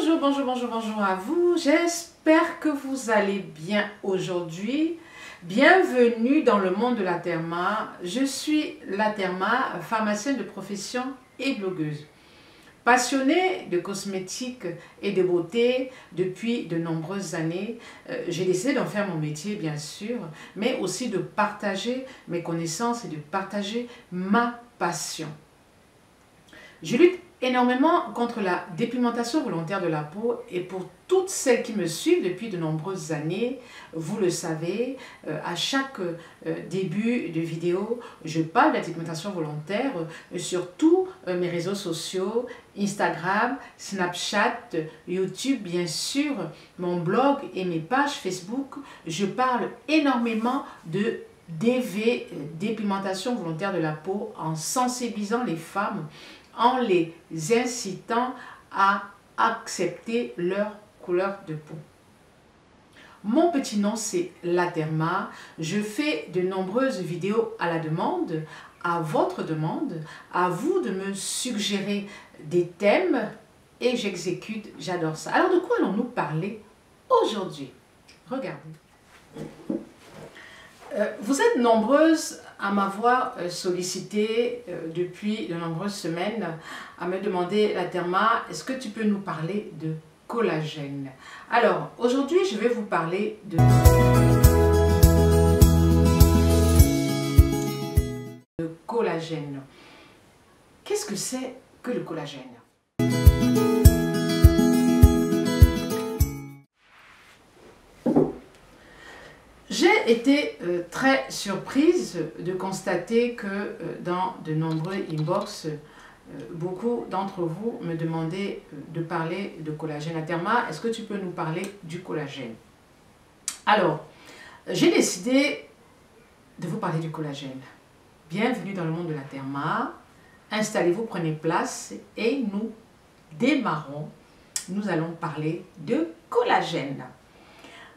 Bonjour à vous. J'espère que vous allez bien aujourd'hui. Bienvenue dans le monde de la Therma. Je suis la Therma, pharmacienne de profession et blogueuse. Passionnée de cosmétiques et de beauté depuis de nombreuses années, j'ai décidé d'en faire mon métier bien sûr, mais aussi de partager mes connaissances et de partager ma passion. Je lutte énormément contre la dépigmentation volontaire de la peau et pour toutes celles qui me suivent depuis de nombreuses années, vous le savez, à chaque début de vidéo, je parle de la dépigmentation volontaire sur tous mes réseaux sociaux, Instagram, Snapchat, YouTube bien sûr, mon blog et mes pages Facebook. Je parle énormément de dépigmentation volontaire de la peau en sensibilisant les femmes, en les incitant à accepter leur couleur de peau. Mon petit nom c'est La Therma. Je fais de nombreuses vidéos à la demande, à votre demande, à vous de me suggérer des thèmes et j'exécute, j'adore ça. Alors de quoi allons-nous parler aujourd'hui? Regardez. Vous êtes nombreuses à m'avoir sollicité depuis de nombreuses semaines à me demander, La Therma, est-ce que tu peux nous parler de collagène? Alors, aujourd'hui, je vais vous parler de collagène. Qu'est-ce que c'est que le collagène? J'ai été très surprise de constater que dans de nombreux inbox, beaucoup d'entre vous me demandaient de parler de collagène. La Therma, est-ce que tu peux nous parler du collagène? Alors, j'ai décidé de vous parler du collagène. Bienvenue dans le monde de la Therma. Installez-vous, prenez place et nous démarrons. Nous allons parler de collagène.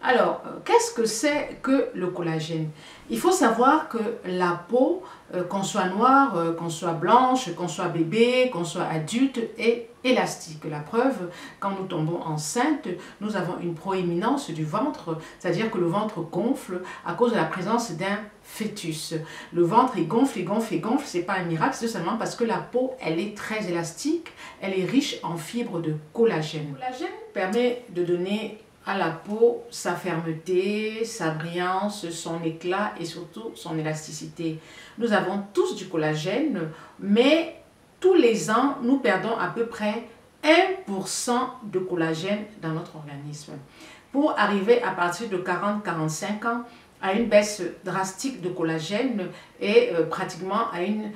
Alors, qu'est-ce que c'est que le collagène? Il faut savoir que la peau, qu'on soit noire, qu'on soit blanche, qu'on soit bébé, qu'on soit adulte, est élastique. La preuve, quand nous tombons enceintes, nous avons une proéminence du ventre, c'est-à-dire que le ventre gonfle à cause de la présence d'un fœtus. Le ventre, il gonfle, il gonfle, il gonfle. Ce n'est pas un miracle, c'est seulement parce que la peau, elle est très élastique, elle est riche en fibres de collagène. Le collagène permet de donner à la peau sa fermeté, sa brillance, son éclat et surtout son élasticité. Nous avons tous du collagène, mais tous les ans, nous perdons à peu près 1% de collagène dans notre organisme. Pour arriver à partir de 40-45 ans à une baisse drastique de collagène et pratiquement à une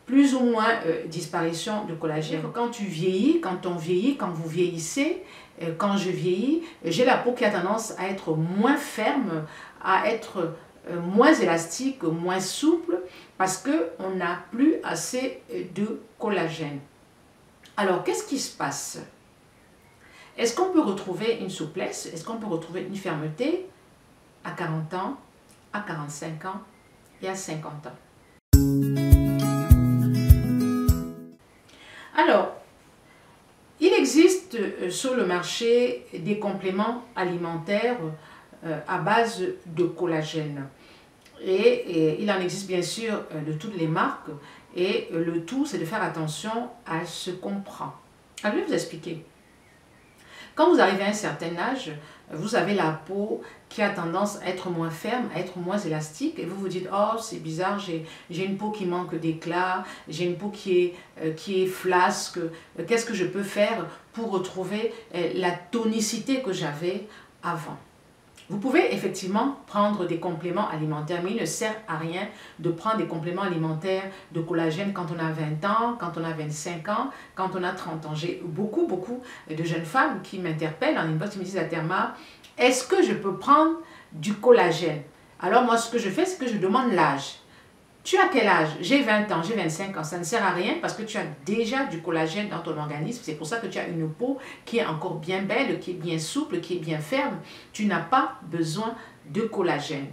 plus ou moins disparition de collagène. Quand tu vieillis, quand on vieillit, quand vous vieillissez, quand je vieillis, j'ai la peau qui a tendance à être moins ferme, à être moins élastique, moins souple, parce qu'on n'a plus assez de collagène. Alors, qu'est-ce qui se passe? Est-ce qu'on peut retrouver une souplesse? Est-ce qu'on peut retrouver une fermeté à 40 ans, à 45 ans et à 50 ans? Alors, il existe sur le marché des compléments alimentaires à base de collagène. Et il en existe bien sûr de toutes les marques. Et le tout, c'est de faire attention à ce qu'on prend. Alors, je vais vous expliquer. Quand vous arrivez à un certain âge, vous avez la peau qui a tendance à être moins ferme, à être moins élastique et vous vous dites « Oh, c'est bizarre, j'ai une peau qui manque d'éclat, j'ai une peau qui est flasque, qu'est-ce que je peux faire pour retrouver la tonicité que j'avais avant ?» Vous pouvez effectivement prendre des compléments alimentaires, mais il ne sert à rien de prendre des compléments alimentaires de collagène quand on a 20 ans, quand on a 25 ans, quand on a 30 ans. J'ai beaucoup de jeunes femmes qui m'interpellent en inbox, qui me disent « La Therma, est-ce que je peux prendre du collagène ?» Alors moi, ce que je fais, c'est que je demande l'âge. Tu as quel âge? J'ai 20 ans, j'ai 25 ans. Ça ne sert à rien parce que tu as déjà du collagène dans ton organisme. C'est pour ça que tu as une peau qui est encore bien belle, qui est bien souple, qui est bien ferme. Tu n'as pas besoin de collagène.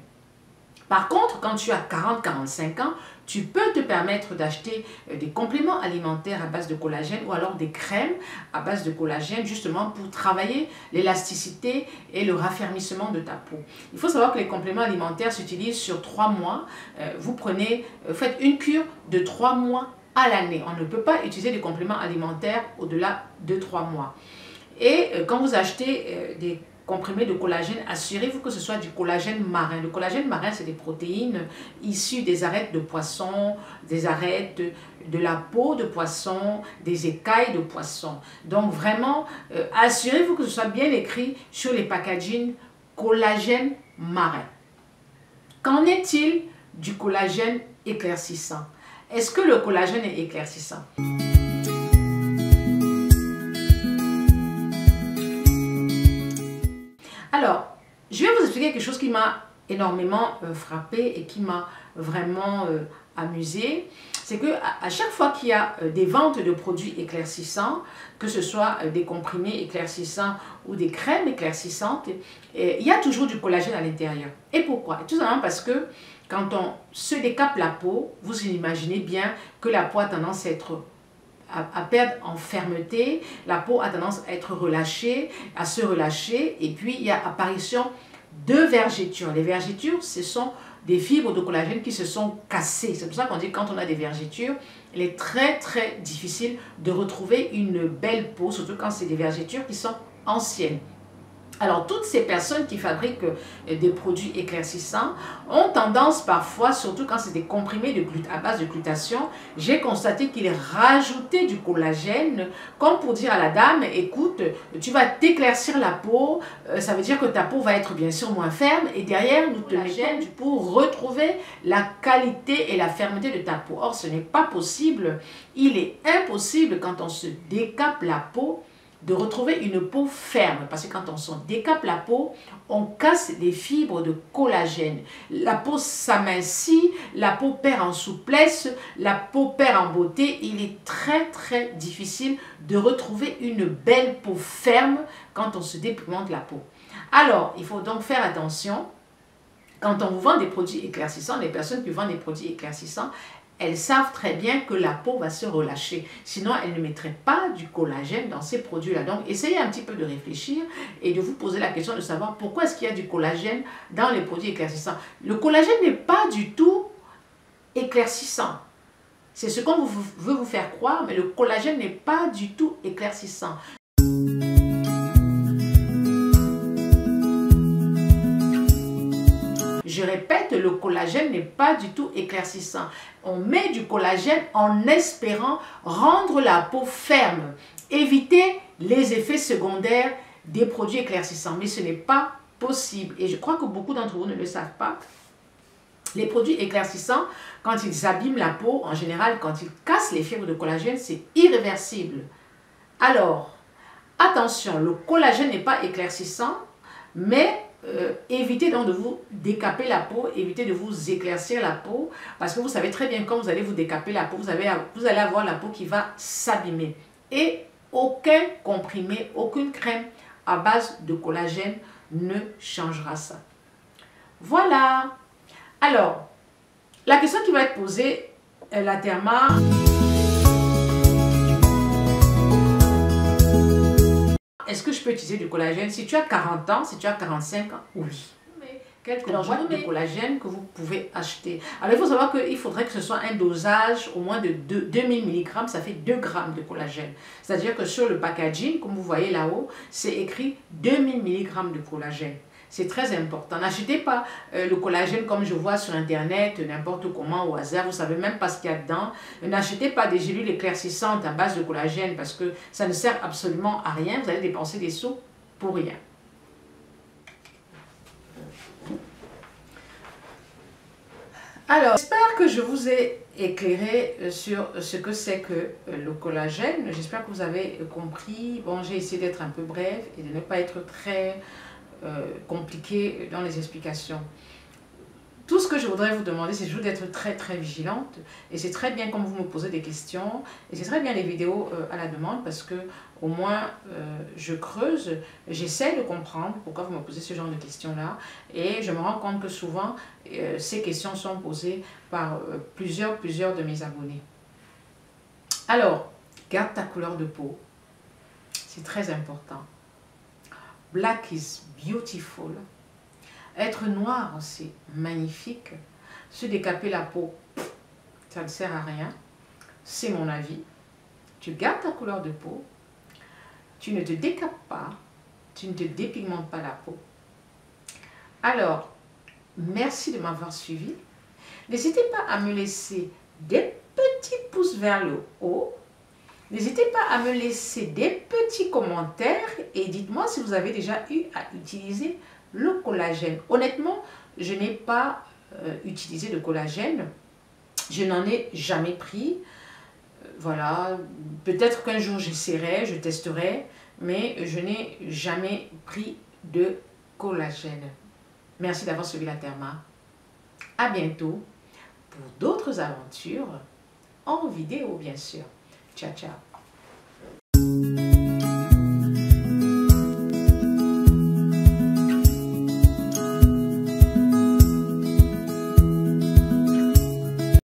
Par contre, quand tu as 40-45 ans, tu peux te permettre d'acheter des compléments alimentaires à base de collagène ou alors des crèmes à base de collagène justement pour travailler l'élasticité et le raffermissement de ta peau. Il faut savoir que les compléments alimentaires s'utilisent sur 3 mois. Vous faites une cure de 3 mois à l'année. On ne peut pas utiliser des compléments alimentaires au-delà de 3 mois. Et quand vous achetez des comprimés de collagène, assurez-vous que ce soit du collagène marin. Le collagène marin, c'est des protéines issues des arêtes de poisson, des arêtes de la peau de poisson, des écailles de poisson. Donc vraiment, assurez-vous que ce soit bien écrit sur les packaging collagène marin. Qu'en est-il du collagène éclaircissant? Est-ce que le collagène est éclaircissant? Alors, je vais vous expliquer quelque chose qui m'a énormément frappé et qui m'a vraiment amusé. C'est qu'à chaque fois qu'il y a des ventes de produits éclaircissants, que ce soit des comprimés éclaircissants ou des crèmes éclaircissantes, il y a toujours du collagène à l'intérieur. Et pourquoi? Tout simplement parce que quand on se décape la peau, vous imaginez bien que la peau a tendance à perdre en fermeté, la peau a tendance à être relâchée, à se relâcher, et puis il y a apparition de vergetures. Les vergetures, ce sont des fibres de collagène qui se sont cassées. C'est pour ça qu'on dit que quand on a des vergetures, il est très très difficile de retrouver une belle peau, surtout quand c'est des vergetures qui sont anciennes. Alors, toutes ces personnes qui fabriquent des produits éclaircissants ont tendance parfois, surtout quand c'est des comprimés à base de glutathion, j'ai constaté qu'ils rajoutaient du collagène comme pour dire à la dame, écoute, tu vas t'éclaircir la peau, ça veut dire que ta peau va être bien sûr moins ferme et derrière nous te mettons pour retrouver la qualité et la fermeté de ta peau. Or, ce n'est pas possible, il est impossible quand on se décape la peau de retrouver une peau ferme, parce que quand on se décape la peau, on casse les fibres de collagène. La peau s'amincit, la peau perd en souplesse, la peau perd en beauté. Il est très très difficile de retrouver une belle peau ferme quand on se dépigmente la peau. Alors, il faut donc faire attention. Quand on vous vend des produits éclaircissants, les personnes qui vendent des produits éclaircissants, elles savent très bien que la peau va se relâcher. Sinon, elles ne mettraient pas du collagène dans ces produits-là. Donc, essayez un petit peu de réfléchir et de vous poser la question de savoir pourquoi est-ce qu'il y a du collagène dans les produits éclaircissants. Le collagène n'est pas du tout éclaircissant. C'est ce qu'on veut vous faire croire, mais le collagène n'est pas du tout éclaircissant. Je répète, le collagène n'est pas du tout éclaircissant. On met du collagène en espérant rendre la peau ferme, éviter les effets secondaires des produits éclaircissants. Mais ce n'est pas possible. Et je crois que beaucoup d'entre vous ne le savent pas. Les produits éclaircissants, quand ils abîment la peau, en général, quand ils cassent les fibres de collagène, c'est irréversible. Alors, attention, le collagène n'est pas éclaircissant, mais évitez donc de vous décaper la peau, évitez de vous éclaircir la peau, parce que vous savez très bien quand vous allez vous décaper la peau, vous allez avoir la peau qui va s'abîmer. Et aucun comprimé, aucune crème à base de collagène ne changera ça. Voilà. Alors, la question qui va être posée, la Therma... Est-ce que je peux utiliser du collagène? Si tu as 40 ans, si tu as 45 ans, oui. Mais quelques boîtes de collagène que vous pouvez acheter. Alors, il faut savoir qu'il faudrait que ce soit un dosage au moins de 2000 mg, ça fait 2 grammes de collagène. C'est-à-dire que sur le packaging, comme vous voyez là-haut, c'est écrit 2000 mg de collagène. C'est très important. N'achetez pas le collagène comme je vois sur Internet, n'importe comment, au hasard. Vous ne savez même pas ce qu'il y a dedans. N'achetez pas des gélules éclaircissantes à base de collagène parce que ça ne sert absolument à rien. Vous allez dépenser des sous pour rien. Alors, j'espère que je vous ai éclairé sur ce que c'est que le collagène. J'espère que vous avez compris. Bon, j'ai essayé d'être un peu bref et de ne pas être très... compliqué dans les explications. tout ce que je voudrais vous demander, c'est juste d'être très très vigilante. Et c'est très bien quand vous me posez des questions. Et c'est très bien les vidéos à la demande parce que au moins je creuse, j'essaie de comprendre pourquoi vous me posez ce genre de questions-là. Et je me rends compte que souvent ces questions sont posées par plusieurs de mes abonnés. Alors, garde ta couleur de peau. C'est très important. Black is beautiful. Être noir, c'est magnifique. Se décaper la peau, ça ne sert à rien. C'est mon avis. Tu gardes ta couleur de peau. Tu ne te décapes pas. Tu ne te dépigmentes pas la peau. Alors, merci de m'avoir suivi. N'hésitez pas à me laisser des petits pouces vers le haut. N'hésitez pas à me laisser des petits commentaires et dites-moi si vous avez déjà eu à utiliser le collagène. Honnêtement, je n'ai pas utilisé de collagène. Je n'en ai jamais pris. Voilà, peut-être qu'un jour j'essaierai, je testerai, mais je n'ai jamais pris de collagène. Merci d'avoir suivi la Therma. À bientôt pour d'autres aventures en vidéo, bien sûr. Ciao, ciao.